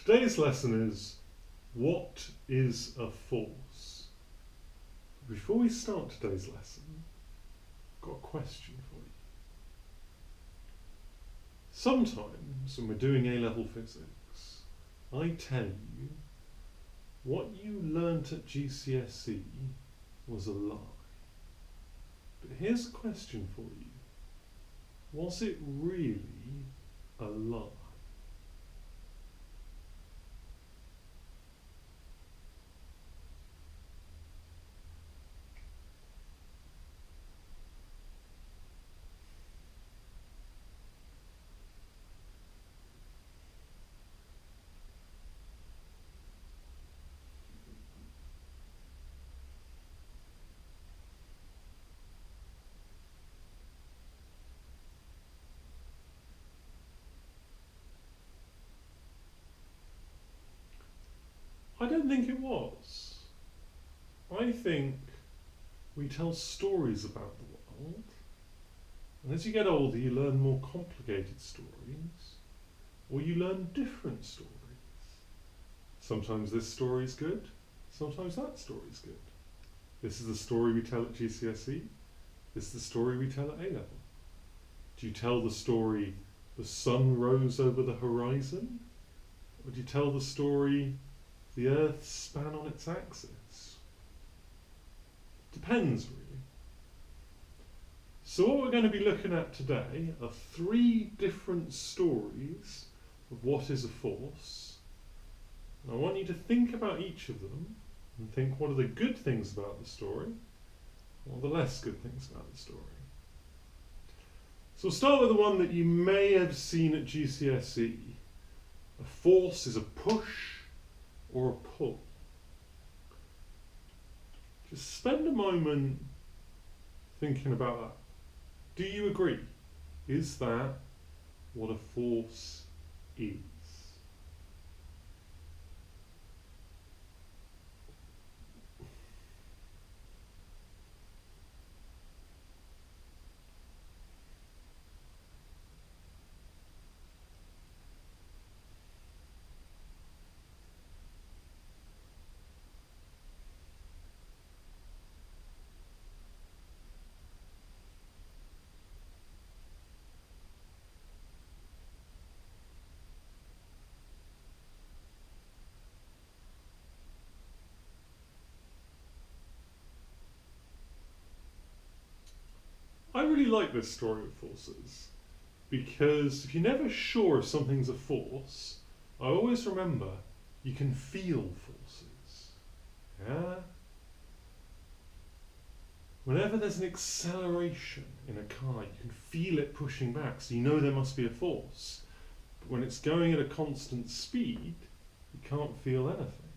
Today's lesson is, what is a force? Before we start today's lesson, I've got a question for you. Sometimes when we're doing A-level physics, I tell you what you learnt at GCSE was a lie. But here's a question for you. Was it really a lie? I don't think it was. I think we tell stories about the world, and as you get older you learn more complicated stories, or you learn different stories. Sometimes this story is good, sometimes that story is good. This is the story we tell at GCSE, this is the story we tell at A-level. Do you tell the story the sun rose over the horizon, or do you tell the story the Earth span on its axis? Depends, really. So what we're going to be looking at today are 3 different stories of what is a force. And I want you to think about each of them and think, what are the good things about the story, or the less good things about the story. So we'll start with the one that you may have seen at GCSE. A force is a push or a pull. Just spend a moment thinking about that. Do you agree? Is that what a force is? I really like this story of forces, because if you're never sure if something's a force, I always remember you can feel forces. Yeah? Whenever there's an acceleration in a car, you can feel it pushing back, so you know there must be a force. But when it's going at a constant speed, you can't feel anything.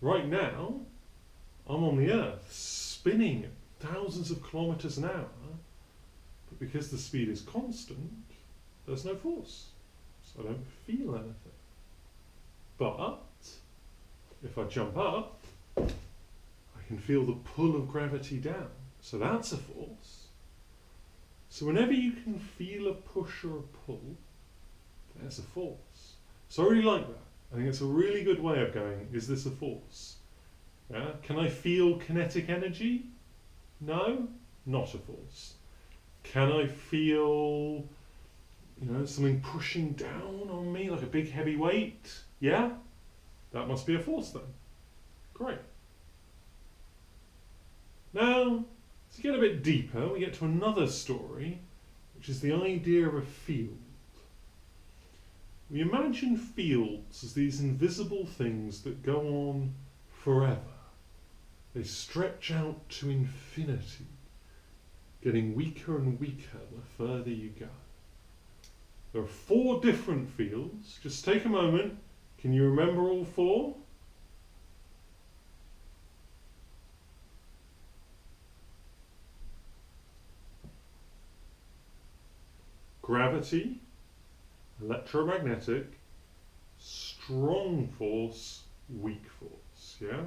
Right now, I'm on the Earth, spinning at thousands of kilometers an hour, but because the speed is constant, there's no force, so I don't feel anything. But if I jump up, I can feel the pull of gravity down, so that's a force. So whenever you can feel a push or a pull, there's a force. So I really like that. I think it's a really good way of going, is this a force? Yeah? Can I feel kinetic energy? No, not a force. Can I feel, something pushing down on me like a big heavy weight? Yeah, that must be a force then. Great. Now, to get a bit deeper, we get to another story, which is the idea of a field. We imagine fields as these invisible things that go on forever. They stretch out to infinity, getting weaker and weaker the further you go. There are 4 different fields. Just take a moment. Can you remember all 4? Gravity, electromagnetic, strong force, weak force. Yeah?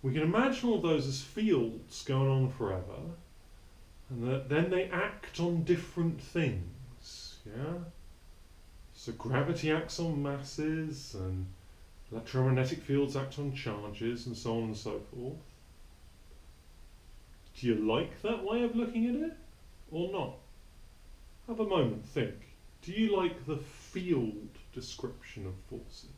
We can imagine all those as fields going on forever, and then they act on different things. Yeah? So gravity acts on masses, and electromagnetic fields act on charges, and so on and so forth. Do you like that way of looking at it, or not? Have a moment, think. Do you like the field description of forces?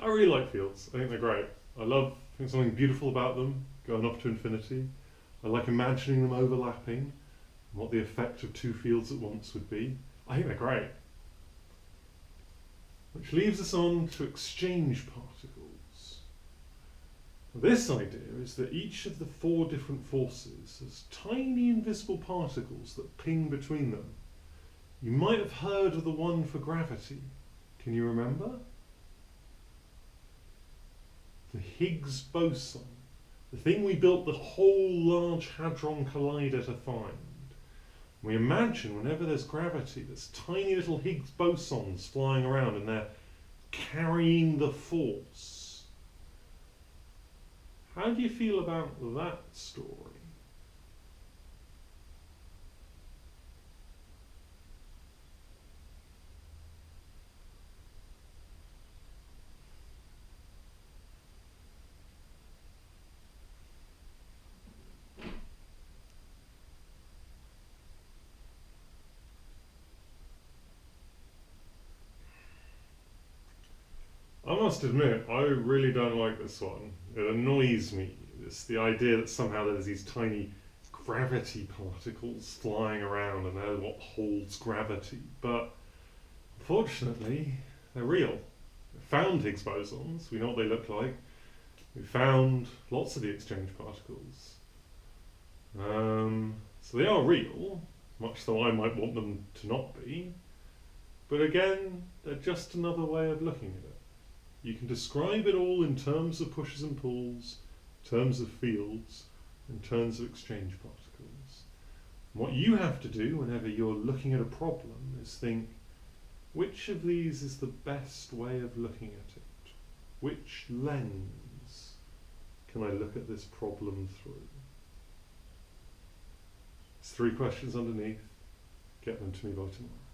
I really like fields. I think they're great. I think something beautiful about them, going off to infinity. I like imagining them overlapping and what the effect of two fields at once would be. I think they're great. Which leaves us on to exchange particles. This idea is that each of the four different forces has tiny invisible particles that ping between them. You might have heard of the one for gravity. Can you remember? The Higgs boson, the thing we built the whole Large Hadron Collider to find. We imagine whenever there's gravity, there's tiny little Higgs bosons flying around and they're carrying the force. How do you feel about that story? I must admit, I really don't like this one. It annoys me. It's the idea that somehow there's these tiny gravity particles flying around and they're what holds gravity. But unfortunately, they're real. We found Higgs bosons. We know what they look like. We found lots of the exchange particles. So they are real, much though I might want them to not be. But again, they're just another way of looking at it. You can describe it all in terms of pushes and pulls, terms of fields, in terms of exchange particles. And what you have to do whenever you're looking at a problem is think, which of these is the best way of looking at it? Which lens can I look at this problem through? There's 3 questions underneath. Get them to me by tomorrow.